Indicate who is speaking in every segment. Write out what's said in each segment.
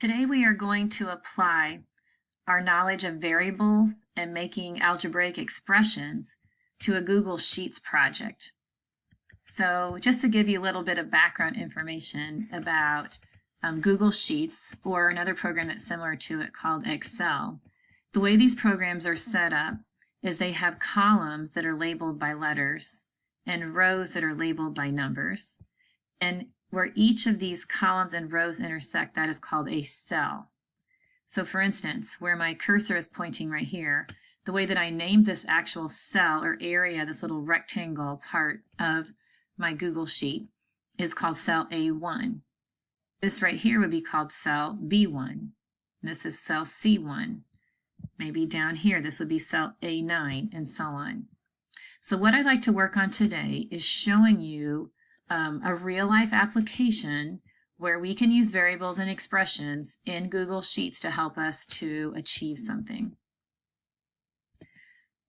Speaker 1: Today we are going to apply our knowledge of variables and making algebraic expressions to a Google Sheets project. So just to give you a little bit of background information about Google Sheets, or another program that's similar to it called Excel, the way these programs are set up is they have columns that are labeled by letters and rows that are labeled by numbers. And where each of these columns and rows intersect, that is called a cell. So for instance, where my cursor is pointing right here, the way that I named this actual cell or area, this little rectangle part of my Google Sheet, is called cell A1. This right here would be called cell B1. This is cell C1. Maybe down here, this would be cell A9, and so on. So what I'd like to work on today is showing you a real-life application where we can use variables and expressions in Google Sheets to help us to achieve something.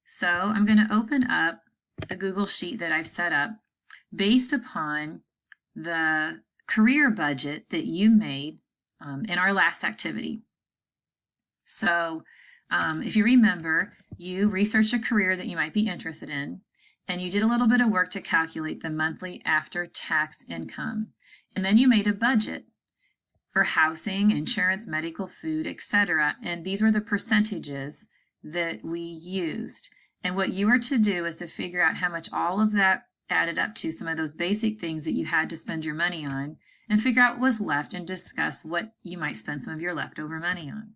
Speaker 1: So I'm going to open up a Google Sheet that I've set up based upon the career budget that you made in our last activity. So if you remember, you researched a career that you might be interested in, and you did a little bit of work to calculate the monthly after-tax income. And then you made a budget for housing, insurance, medical, food, etc. And these were the percentages that we used. And what you were to do is to figure out how much all of that added up to, some of those basic things that you had to spend your money on, and figure out what was left and discuss what you might spend some of your leftover money on.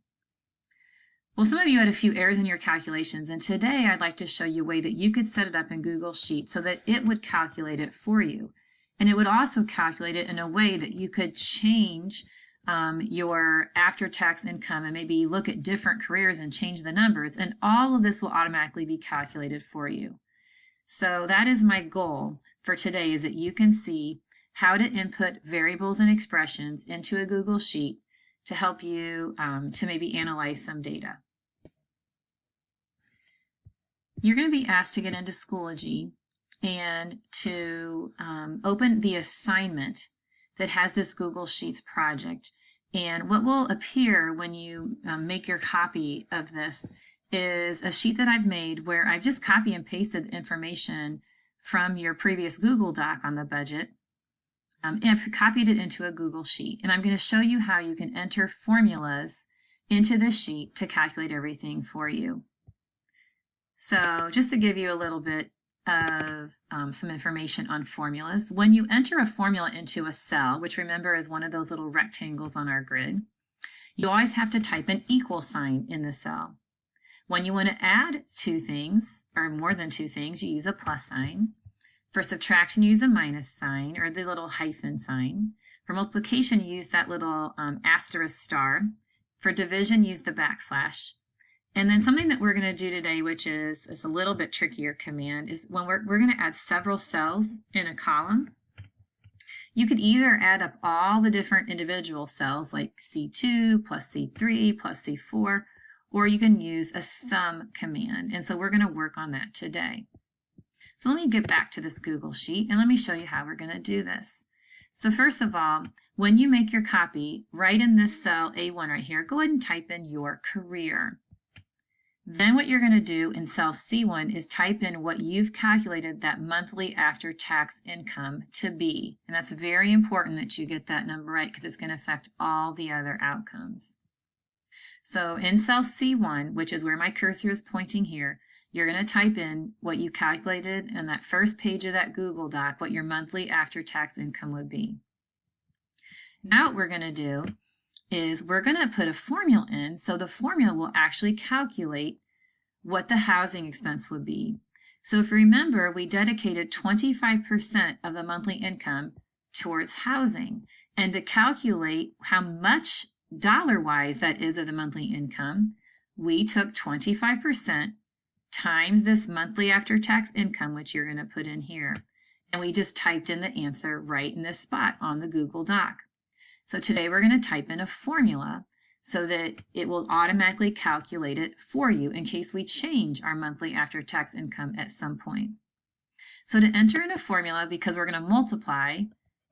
Speaker 1: Well, some of you had a few errors in your calculations, and today I'd like to show you a way that you could set it up in Google Sheets so that it would calculate it for you. And it would also calculate it in a way that you could change your after-tax income and maybe look at different careers and change the numbers, and all of this will automatically be calculated for you. So that is my goal for today, is that you can see how to input variables and expressions into a Google Sheet to help you to maybe analyze some data. You're going to be asked to get into Schoology and to open the assignment that has this Google Sheets project. And what will appear when you make your copy of this is a sheet that I've made where I've just copy and pasted information from your previous Google Doc on the budget. And I've copied it into a Google Sheet. And I'm going to show you how you can enter formulas into this sheet to calculate everything for you. So just to give you a little bit of some information on formulas, when you enter a formula into a cell, which remember is one of those little rectangles on our grid, you always have to type an equal sign in the cell. When you want to add two things, or more than two things, you use a plus sign. For subtraction, you use a minus sign, or the little hyphen sign. For multiplication, you use that little asterisk star. For division, use the backslash. And then something that we're going to do today, which is a little bit trickier command, is when we're going to add several cells in a column. You could either add up all the different individual cells, like C2 plus C3 plus C4, or you can use a sum command. And so we're going to work on that today. So let me get back to this Google Sheet and let me show you how we're going to do this. So first of all, when you make your copy, right in this cell A1 right here, go ahead and type in your career. Then what you're going to do in cell C1 is type in what you've calculated that monthly after-tax income to be. And that's very important that you get that number right, because it's going to affect all the other outcomes. So in cell C1, which is where my cursor is pointing here, you're going to type in what you calculated on that first page of that Google Doc, what your monthly after-tax income would be. Now what we're going to do is we're going to put a formula in, so the formula will actually calculate what the housing expense would be. So if you remember, we dedicated 25% of the monthly income towards housing, and to calculate how much dollar-wise that is of the monthly income, we took 25% times this monthly after-tax income, which you're going to put in here, and we just typed in the answer right in this spot on the Google Doc. So today we're going to type in a formula so that it will automatically calculate it for you in case we change our monthly after-tax income at some point. So to enter in a formula, because we're going to multiply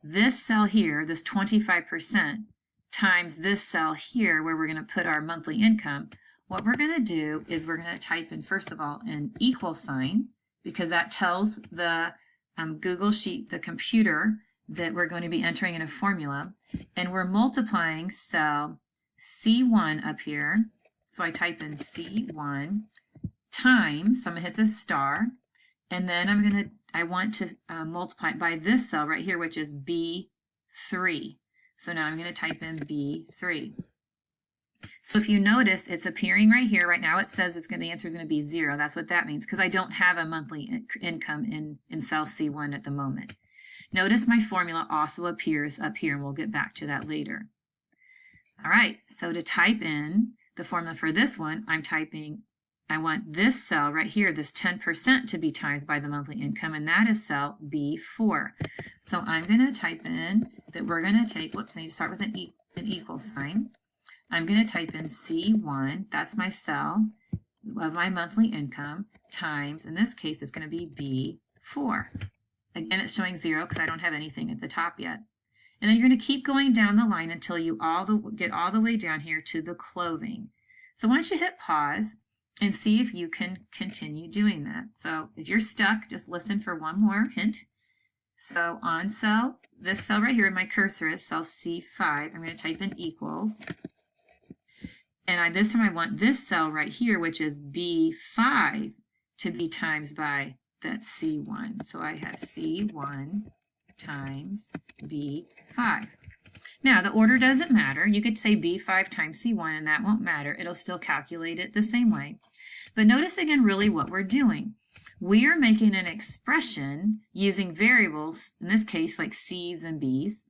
Speaker 1: this cell here, this 25%, times this cell here where we're going to put our monthly income, what we're going to do is we're going to type in, first of all, an equal sign, because that tells the Google Sheet, the computer, that we're going to be entering in a formula. And we're multiplying cell C1 up here. So I type in C1 times, so I'm going to hit the star, and then I want to multiply it by this cell right here, which is B3. So now I'm going to type in B3. So if you notice, it's appearing right here. Right now it says the answer is going to be 0. That's what that means, because I don't have a monthly income in cell C1 at the moment. Notice my formula also appears up here, and we'll get back to that later. All right, so to type in the formula for this one, I want this cell right here, this 10%, to be times by the monthly income, and that is cell B4. So I'm going to type in that we're going to take, I need to start with an equal sign. I'm going to type in C1, that's my cell of my monthly income, times, in this case, it's going to be B4. Again, it's showing 0 because I don't have anything at the top yet. And then you're going to keep going down the line until you get all the way down here to the clothing. So once you hit pause and see if you can continue doing that. So if you're stuck, just listen for one more hint. So on this cell right here, my cursor is cell C5. I'm going to type in equals. And this time I want this cell right here, which is B5, to be times by that C1. So I have C1 times B5. Now, the order doesn't matter. You could say B5 times C1, and that won't matter. It'll still calculate it the same way. But notice again really what we're doing. We are making an expression using variables, in this case like C's and B's,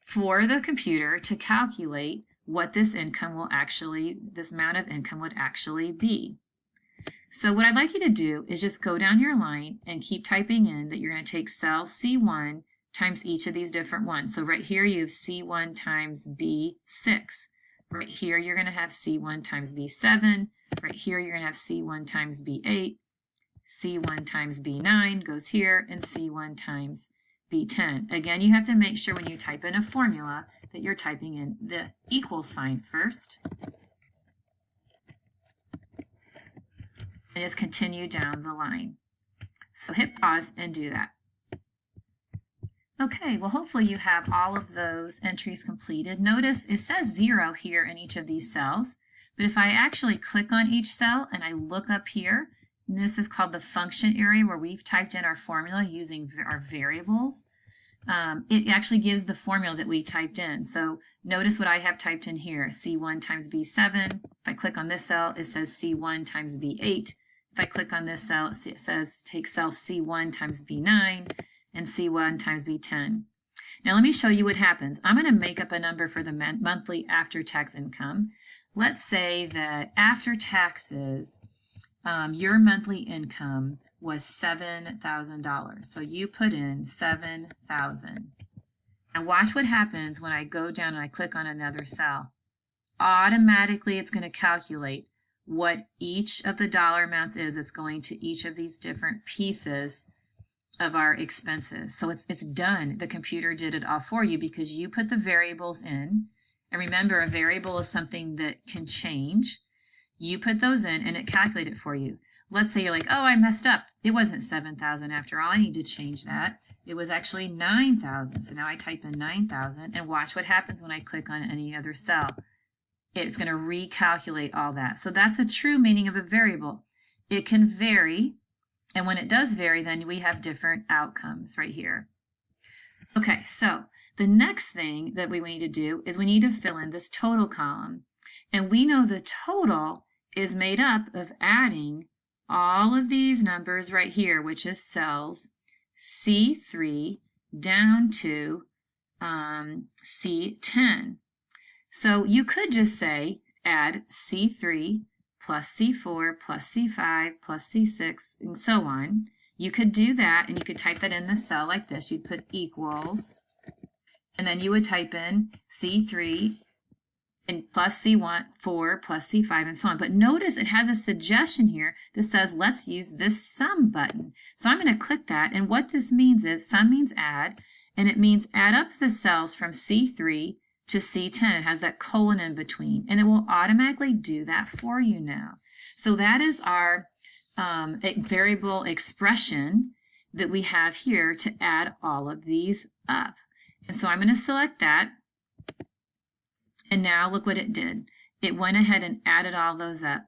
Speaker 1: for the computer to calculate what this amount of income would actually be. So what I'd like you to do is just go down your line and keep typing in that you're going to take cell C1 times each of these different ones. So right here you have C1 times B6. Right here you're going to have C1 times B7. Right here you're going to have C1 times B8. C1 times B9 goes here, and C1 times B10. Again, you have to make sure when you type in a formula that you're typing in the equal sign first. And just continue down the line. So hit pause and do that. Okay, well hopefully you have all of those entries completed. Notice it says 0 here in each of these cells, but if I actually click on each cell and I look up here, and this is called the function area where we've typed in our formula using our variables, it actually gives the formula that we typed in. So notice what I have typed in here, C1 times B7. If I click on this cell, it says C1 times B8. If I click on this cell, it says take cell C1 times B9 and C1 times B10. Now let me show you what happens. I'm going to make up a number for the monthly after-tax income. Let's say that after taxes, your monthly income was $7,000. So you put in $7,000. Now watch what happens when I go down and I click on another cell. Automatically it's going to calculate what each of the dollar amounts is. It's going to each of these different pieces of our expenses. So it's done. The computer did it all for you because you put the variables in. And remember, a variable is something that can change. You put those in and it calculated it for you. Let's say you're like, oh, I messed up. It wasn't 7,000 after all. I need to change that. It was actually 9,000. So now I type in 9,000 and watch what happens when I click on any other cell. It's going to recalculate all that. So that's a true meaning of a variable. It can vary. And when it does vary, then we have different outcomes right here. Okay, so the next thing that we need to do is we need to fill in this total column. And we know the total is made up of adding all of these numbers right here, which is cells C3 down to C10. So you could just say add C3 plus C4 plus C5 plus C6 and so on. You could do that and you could type that in the cell like this. You'd put equals and then you would type in C3 and plus C1, 4 plus C5 and so on. But notice it has a suggestion here that says let's use this sum button. So I'm going to click that, and what this means is sum means add, and it means add up the cells from C3 to C10. It has that colon in between, and it will automatically do that for you now. So that is our variable expression that we have here to add all of these up. And so I'm going to select that. And now look what it did. It went ahead and added all those up.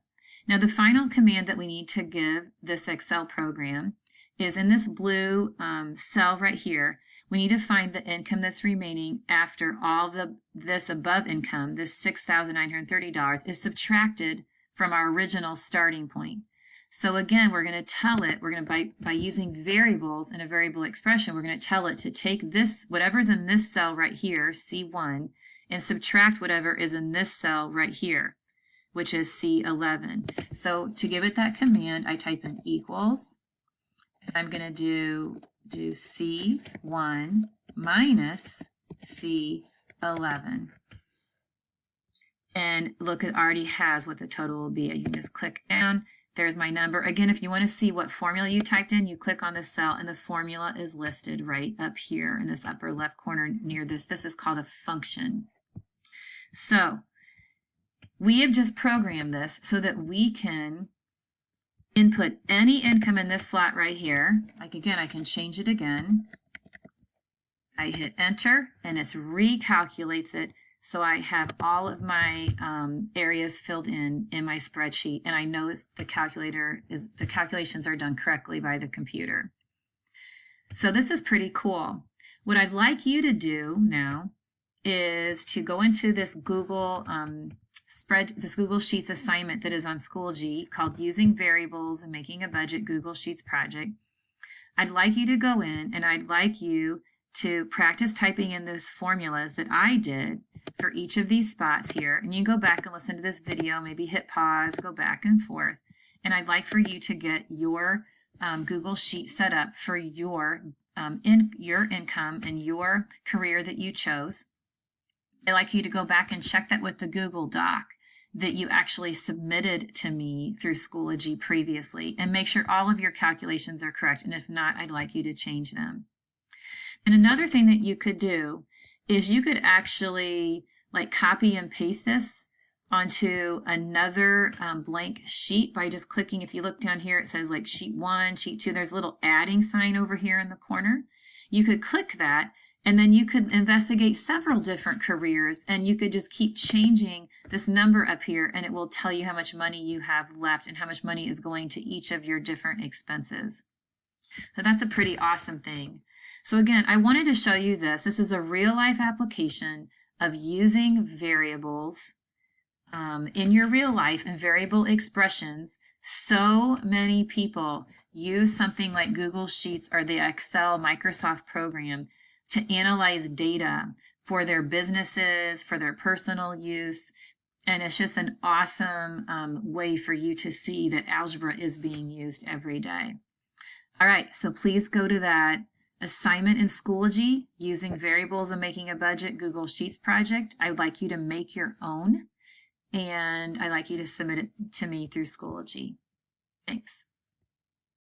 Speaker 1: Now the final command that we need to give this Excel program is in this blue cell right here. We need to find the income that's remaining after all this above income, this $6,930, is subtracted from our original starting point. So again, we're going to tell it, by using variables in a variable expression, we're going to tell it to take this, whatever's in this cell right here, C1, and subtract whatever is in this cell right here, which is C11. So to give it that command, I type in equals, and I'm going to do C1 minus C11. And look, it already has what the total will be. You can just click down. There's my number. Again, if you want to see what formula you typed in, you click on the cell and the formula is listed right up here in this upper left corner near this. This is called a function. So we have just programmed this so that we can input any income in this slot right here. Like again, I can change it again. I hit enter and it recalculates it. So I have all of my areas filled in my spreadsheet, and I know the calculations are done correctly by the computer. So this is pretty cool. What I'd like you to do now is to go into this Google Google Sheets assignment that is on Schoology called Using Variables and Making a Budget Google Sheets Project. I'd like you to go in and I'd like you to practice typing in those formulas that I did for each of these spots here. And you can go back and listen to this video, maybe hit pause, go back and forth. And I'd like for you to get your Google Sheet set up for your income and your career that you chose. I'd like you to go back and check that with the Google Doc that you actually submitted to me through Schoology previously and make sure all of your calculations are correct. And if not, I'd like you to change them. And another thing that you could do is you could actually like copy and paste this onto another blank sheet by just clicking. If you look down here, it says like sheet 1, sheet 2. There's a little adding sign over here in the corner. You could click that, and then you could investigate several different careers, and you could just keep changing this number up here, and it will tell you how much money you have left and how much money is going to each of your different expenses. So that's a pretty awesome thing. So again, I wanted to show you this. This is a real-life application of using variables in your real life and variable expressions. So many people use something like Google Sheets or the Excel Microsoft program to analyze data for their businesses, for their personal use. And it's just an awesome way for you to see that algebra is being used every day. All right, so please go to that assignment in Schoology, Using Variables and Making a Budget Google Sheets project. I'd like you to make your own, and I'd like you to submit it to me through Schoology. Thanks.